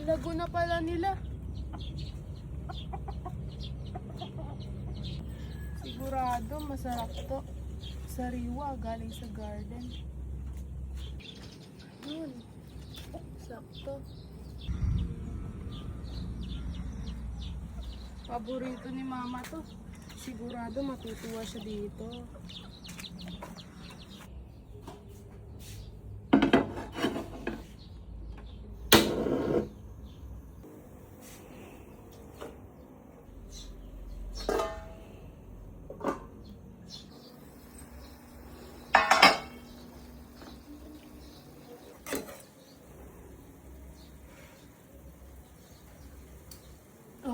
Lago na pala nila. Sigurado masarap to. Sariwa galing sa garden. Yun. Sakto. Paborito ni mama to. Sigurado matutuwa siya dito.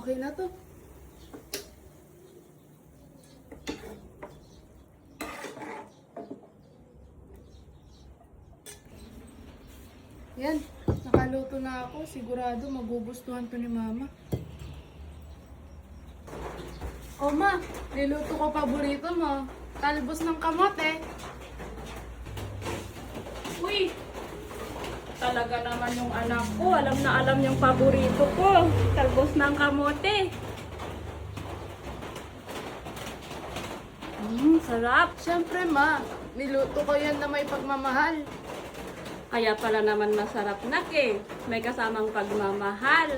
Okay na to. Yan, nakaluto na ako. Sigurado magugustuhan to ni mama. O ma, niluto ko paborito mo. Talbos ng kamote. Uy! Talaga naman yung anak ko. Alam na alam yung paborito ko. Talbos ng kamote. Sarap. Siyempre ma, niluto ko yan na may pagmamahal. Kaya pala naman masarap nak eh. May kasamang pagmamahal.